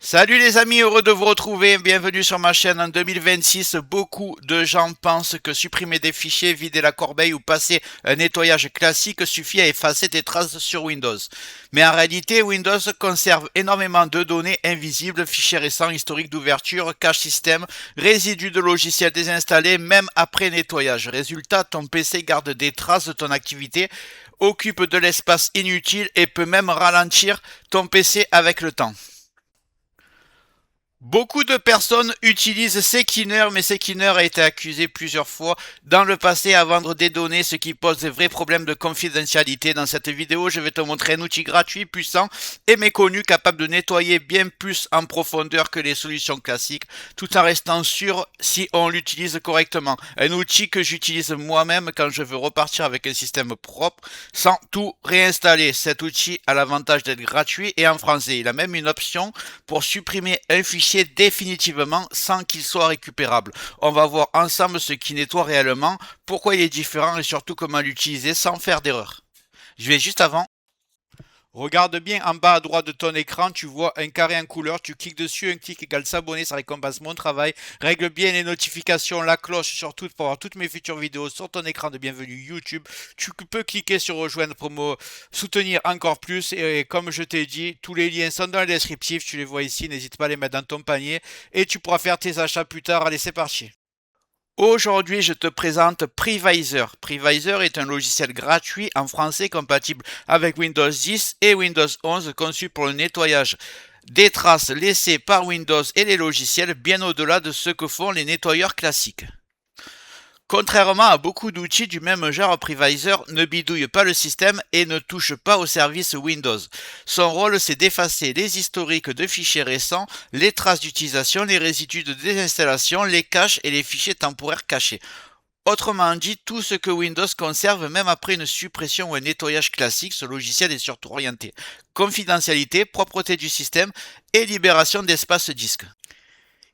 Salut les amis, heureux de vous retrouver. Bienvenue sur ma chaîne. En 2026, beaucoup de gens pensent que supprimer des fichiers, vider la corbeille ou passer un nettoyage classique suffit à effacer des traces sur Windows. Mais en réalité, Windows conserve énormément de données invisibles, fichiers récents, historiques d'ouverture, cache système, résidus de logiciels désinstallés, même après nettoyage. Résultat, ton PC garde des traces de ton activité, occupe de l'espace inutile et peut même ralentir ton PC avec le temps. Beaucoup de personnes utilisent Seekiner, mais Seekiner a été accusé plusieurs fois dans le passé à vendre des données, ce qui pose de vrais problèmes de confidentialité. Dans cette vidéo, je vais te montrer un outil gratuit, puissant et méconnu, capable de nettoyer bien plus en profondeur que les solutions classiques, tout en restant sûr si on l'utilise correctement. Un outil que j'utilise moi-même quand je veux repartir avec un système propre, sans tout réinstaller. Cet outil a l'avantage d'être gratuit et en français. Il a même une option pour supprimer un fichier définitivement sans qu'il soit récupérable. On va voir ensemble ce qui nettoie réellement, pourquoi il est différent et surtout comment l'utiliser sans faire d'erreur. Je vais juste avant. Regarde bien en bas à droite de ton écran, tu vois un carré en couleur, tu cliques dessus, un clic égale s'abonner, ça récompense mon travail. Règle bien les notifications, la cloche surtout pour avoir toutes mes futures vidéos sur ton écran de bienvenue YouTube. Tu peux cliquer sur rejoindre pour me soutenir encore plus et comme je t'ai dit, tous les liens sont dans le descriptif, tu les vois ici, n'hésite pas à les mettre dans ton panier et tu pourras faire tes achats plus tard. Allez, c'est parti. Aujourd'hui, je te présente Previsor. Previsor est un logiciel gratuit en français compatible avec Windows 10 et Windows 11 conçu pour le nettoyage des traces laissées par Windows et les logiciels bien au-delà de ce que font les nettoyeurs classiques. Contrairement à beaucoup d'outils du même genre, Previsor ne bidouille pas le système et ne touche pas au service Windows. Son rôle, c'est d'effacer les historiques de fichiers récents, les traces d'utilisation, les résidus de désinstallation, les caches et les fichiers temporaires cachés. Autrement dit, tout ce que Windows conserve même après une suppression ou un nettoyage classique, ce logiciel est surtout orienté confidentialité, propreté du système et libération d'espace disque.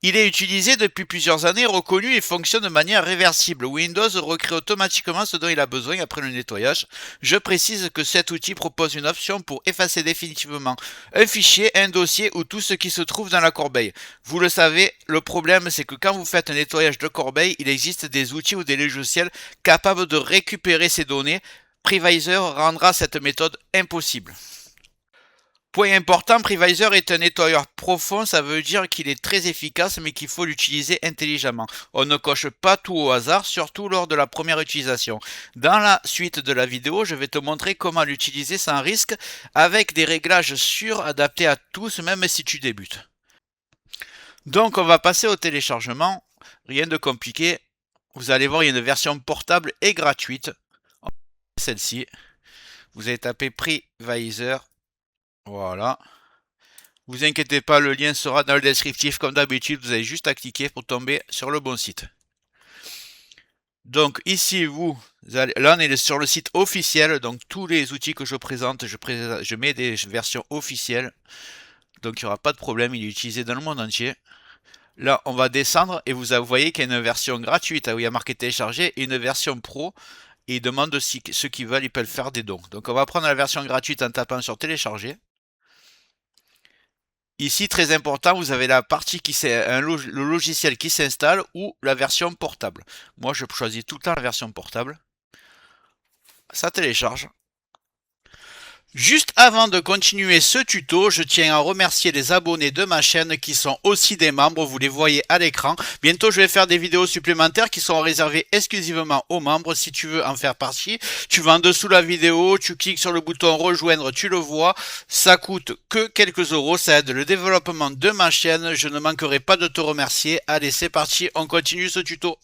Il est utilisé depuis plusieurs années, reconnu et fonctionne de manière réversible. Windows recrée automatiquement ce dont il a besoin après le nettoyage. Je précise que cet outil propose une option pour effacer définitivement un fichier, un dossier ou tout ce qui se trouve dans la corbeille. Vous le savez, le problème c'est que quand vous faites un nettoyage de corbeille, il existe des outils ou des logiciels capables de récupérer ces données. Previsor rendra cette méthode impossible. Point important, Previsor est un nettoyeur profond, ça veut dire qu'il est très efficace mais qu'il faut l'utiliser intelligemment. On ne coche pas tout au hasard, surtout lors de la première utilisation. Dans la suite de la vidéo, je vais te montrer comment l'utiliser sans risque avec des réglages sûrs adaptés à tous même si tu débutes. Donc on va passer au téléchargement, rien de compliqué. Vous allez voir, il y a une version portable et gratuite. Celle-ci, vous allez taper Previsor. Voilà. Vous inquiétez pas, le lien sera dans le descriptif comme d'habitude, vous avez juste à cliquer pour tomber sur le bon site. Donc ici, là on est sur le site officiel, donc tous les outils que je présente, je mets des versions officielles, donc il n'y aura pas de problème, il est utilisé dans le monde entier. Là on va descendre et vous voyez qu'il y a une version gratuite où il y a marqué télécharger et une version pro, et il demande si ceux qui veulent, ils peuvent faire des dons. Donc on va prendre la version gratuite en tapant sur télécharger. Ici, très important, vous avez la partie le logiciel qui s'installe ou la version portable. Moi, je choisis tout le temps la version portable. Ça télécharge. Juste avant de continuer ce tuto, je tiens à remercier les abonnés de ma chaîne qui sont aussi des membres, vous les voyez à l'écran. Bientôt, je vais faire des vidéos supplémentaires qui sont réservées exclusivement aux membres. Si tu veux en faire partie, tu vas en dessous de la vidéo, tu cliques sur le bouton rejoindre, tu le vois. Ça coûte que quelques euros, ça aide le développement de ma chaîne. Je ne manquerai pas de te remercier. Allez, c'est parti, on continue ce tuto.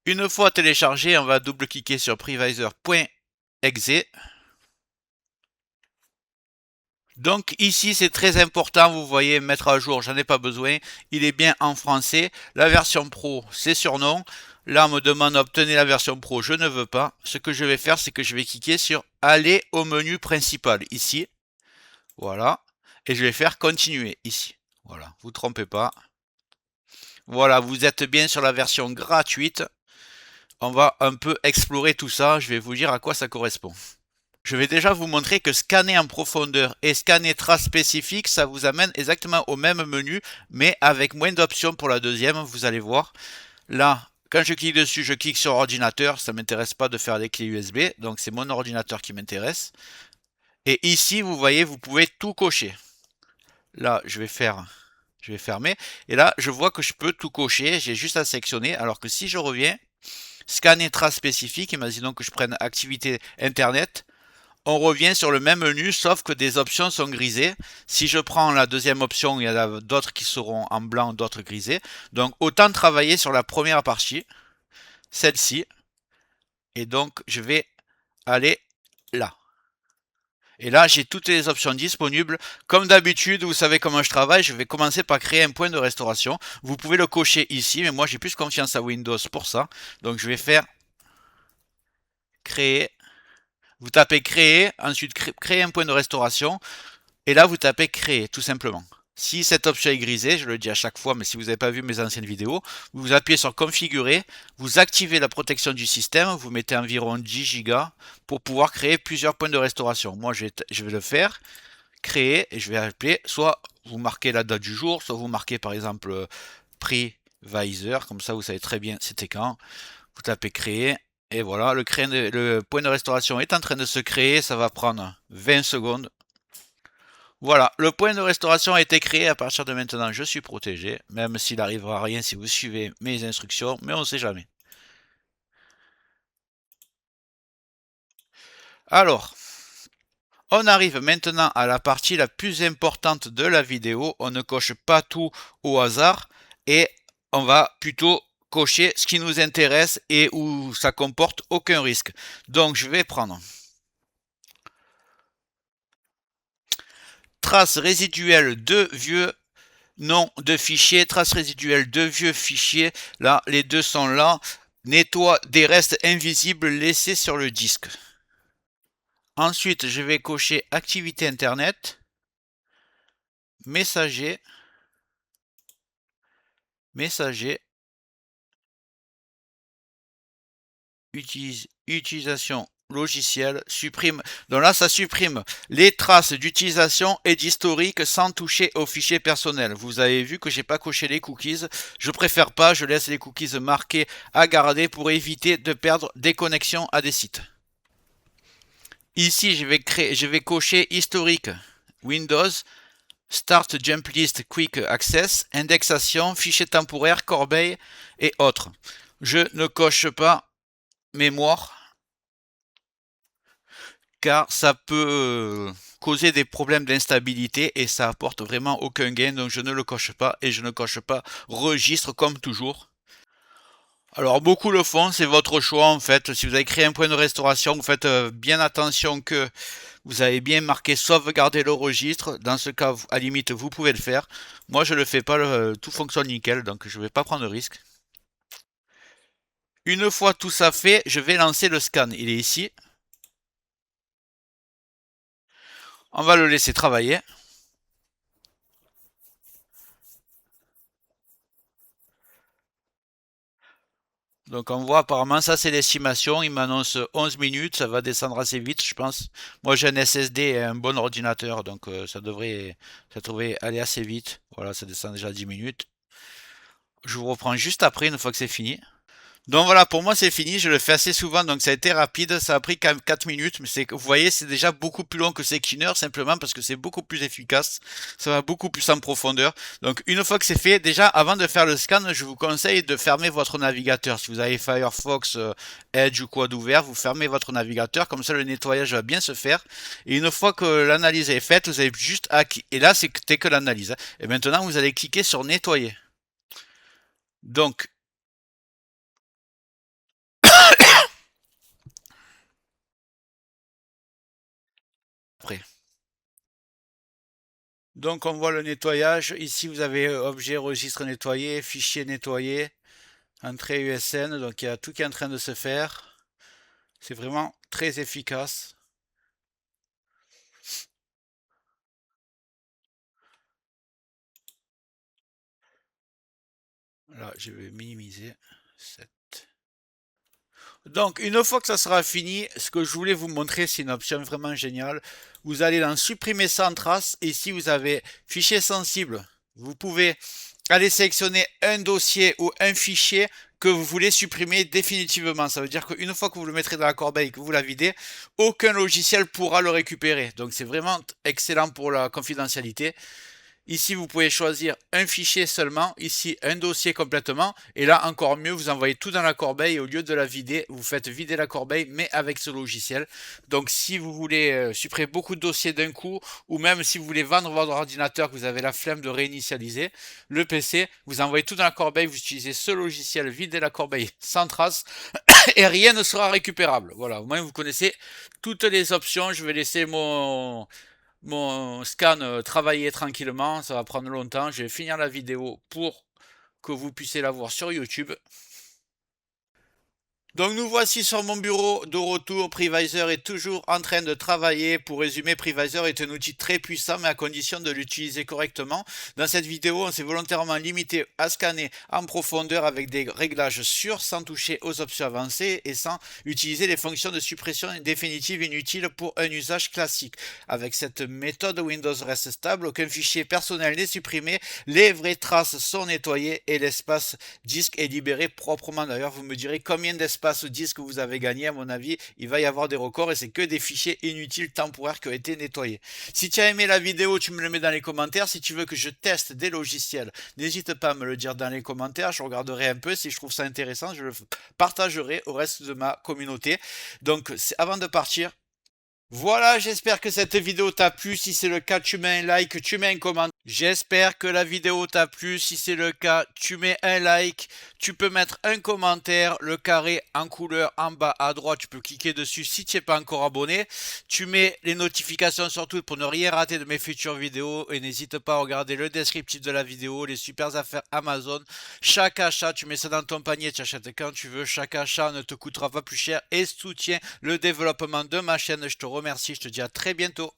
Une fois téléchargé, on va double-cliquer sur previsor.exe. Donc ici c'est très important, vous voyez mettre à jour, j'en ai pas besoin, il est bien en français. La version pro c'est sur non. Là on me demande d'obtenir la version pro, je ne veux pas. Ce que je vais faire c'est que je vais cliquer sur aller au menu principal ici. Voilà. Et je vais faire continuer ici. Voilà, vous trompez pas. Voilà, vous êtes bien sur la version gratuite. On va un peu explorer tout ça, je vais vous dire à quoi ça correspond. Je vais déjà vous montrer que scanner en profondeur et scanner trace spécifique, ça vous amène exactement au même menu, mais avec moins d'options pour la deuxième, vous allez voir. Là, quand je clique dessus, je clique sur ordinateur, ça ne m'intéresse pas de faire les clés USB, donc c'est mon ordinateur qui m'intéresse. Et ici, vous voyez, vous pouvez tout cocher. Là, je vais fermer, et là, je vois que je peux tout cocher, j'ai juste à sélectionner, alors que si je reviens, scanner trace spécifique, imaginons que je prenne activité internet, on revient sur le même menu, sauf que des options sont grisées. Si je prends la deuxième option, il y en a d'autres qui seront en blanc, d'autres grisées. Donc autant travailler sur la première partie, celle-ci, et donc je vais aller là. Et là, j'ai toutes les options disponibles. Comme d'habitude, vous savez comment je travaille, je vais commencer par créer un point de restauration. Vous pouvez le cocher ici, mais moi j'ai plus confiance à Windows pour ça. Donc je vais faire créer. Vous tapez créer, ensuite créer un point de restauration. Et là, vous tapez créer, tout simplement. Si cette option est grisée, je le dis à chaque fois, mais si vous n'avez pas vu mes anciennes vidéos, vous appuyez sur configurer, vous activez la protection du système, vous mettez environ 10 Go pour pouvoir créer plusieurs points de restauration. Moi, je vais le faire, créer, et je vais appeler, soit vous marquez la date du jour, soit vous marquez par exemple prix Visor, comme ça vous savez très bien c'était quand. Vous tapez créer, et voilà, le point de restauration est en train de se créer, ça va prendre 20 secondes. Voilà, le point de restauration a été créé. À partir de maintenant, je suis protégé, même s'il n'arrivera rien si vous suivez mes instructions, mais on ne sait jamais. Alors, on arrive maintenant à la partie la plus importante de la vidéo. On ne coche pas tout au hasard et on va plutôt cocher ce qui nous intéresse et où ça comporte aucun risque. Donc, je vais prendre traces résiduelles de vieux nom de fichier, traces résiduelles de vieux fichiers. Là, les deux sont là. Nettoie des restes invisibles laissés sur le disque. Ensuite, je vais cocher activité internet, messager, messager, utilisation logicielle, supprime. Donc là, ça supprime les traces d'utilisation et d'historique sans toucher aux fichiers personnels. Vous avez vu que j'ai pas coché les cookies. Je préfère pas, je laisse les cookies marqués à garder pour éviter de perdre des connexions à des sites. Ici, je vais cocher historique Windows, Start Jump List Quick Access, indexation, fichier temporaire, corbeille et autres. Je ne coche pas mémoire car ça peut causer des problèmes d'instabilité et ça apporte vraiment aucun gain, donc je ne le coche pas et je ne coche pas registre comme toujours. Alors beaucoup le font, c'est votre choix en fait. Si vous avez créé un point de restauration, vous faites bien attention que vous avez bien marqué sauvegarder le registre. Dans ce cas, à la limite, vous pouvez le faire. Moi, je le fais pas, tout fonctionne nickel, donc je ne vais pas prendre de risque. Une fois tout ça fait, je vais lancer le scan. Il est ici. On va le laisser travailler. Donc on voit apparemment ça c'est l'estimation, il m'annonce 11 minutes, ça va descendre assez vite je pense. Moi j'ai un SSD et un bon ordinateur donc ça devrait aller assez vite. Voilà, ça descend déjà à 10 minutes. Je vous reprends juste après une fois que c'est fini. Donc voilà, pour moi c'est fini, je le fais assez souvent, donc ça a été rapide, ça a pris quand même 4 minutes, mais vous voyez, c'est déjà beaucoup plus long que Sekiner, simplement parce que c'est beaucoup plus efficace, ça va beaucoup plus en profondeur. Donc une fois que c'est fait, déjà avant de faire le scan, je vous conseille de fermer votre navigateur. Si vous avez Firefox, Edge ou quoi d'ouvert, vous fermez votre navigateur, comme ça le nettoyage va bien se faire. Et une fois que l'analyse est faite, vous avez juste à... Et là c'était que l'analyse, hein. Et maintenant vous allez cliquer sur nettoyer. Donc après. Donc on voit le nettoyage. Ici vous avez objet, registre nettoyé, fichier nettoyé, entrée USN. Donc il y a tout qui est en train de se faire. C'est vraiment très efficace. Là je vais minimiser. 7. Donc, une fois que ça sera fini, ce que je voulais vous montrer, c'est une option vraiment géniale. Vous allez dans supprimer sans trace. Et ici, vous avez fichier sensible. Vous pouvez aller sélectionner un dossier ou un fichier que vous voulez supprimer définitivement. Ça veut dire qu'une fois que vous le mettrez dans la corbeille et que vous la videz, aucun logiciel pourra le récupérer. Donc, c'est vraiment excellent pour la confidentialité. Ici, vous pouvez choisir un fichier seulement, ici un dossier complètement, et là encore mieux, vous envoyez tout dans la corbeille et au lieu de la vider, vous faites vider la corbeille, mais avec ce logiciel. Donc si vous voulez supprimer beaucoup de dossiers d'un coup, ou même si vous voulez vendre votre ordinateur, que vous avez la flemme de réinitialiser le PC, vous envoyez tout dans la corbeille, vous utilisez ce logiciel, videz la corbeille sans trace, et rien ne sera récupérable. Voilà, au moins vous connaissez toutes les options. Je vais laisser mon scan travailler tranquillement, ça va prendre longtemps. Je vais finir la vidéo pour que vous puissiez la voir sur YouTube. Donc nous voici sur mon bureau de retour. Previsor est toujours en train de travailler. Pour résumer, Previsor est un outil très puissant, mais à condition de l'utiliser correctement. Dans cette vidéo, on s'est volontairement limité à scanner en profondeur avec des réglages sûrs, sans toucher aux options avancées et sans utiliser les fonctions de suppression définitive inutiles pour un usage classique. Avec cette méthode, Windows reste stable, aucun fichier personnel n'est supprimé, les vraies traces sont nettoyées et l'espace disque est libéré proprement. D'ailleurs, vous me direz combien d'espace disque vous avez gagné. À mon avis, il va y avoir des records et c'est que des fichiers inutiles temporaires qui ont été nettoyés. Si tu as aimé la vidéo, tu me le mets dans les commentaires. Si tu veux que je teste des logiciels, n'hésite pas à me le dire dans les commentaires. Je regarderai un peu. Si je trouve ça intéressant, je le partagerai au reste de ma communauté. Donc, avant de partir, voilà, j'espère que cette vidéo t'a plu. Si c'est le cas, tu mets un like, tu mets un commentaire. J'espère que la vidéo t'a plu. Si c'est le cas, tu mets un like. Tu peux mettre un commentaire, le carré en couleur en bas à droite. Tu peux cliquer dessus si tu n'es pas encore abonné. Tu mets les notifications surtout pour ne rien rater de mes futures vidéos. Et n'hésite pas à regarder le descriptif de la vidéo, les super affaires Amazon. Chaque achat, tu mets ça dans ton panier, tu achètes quand tu veux. Chaque achat ne te coûtera pas plus cher et soutient le développement de ma chaîne. Je te remercie, je te dis à très bientôt.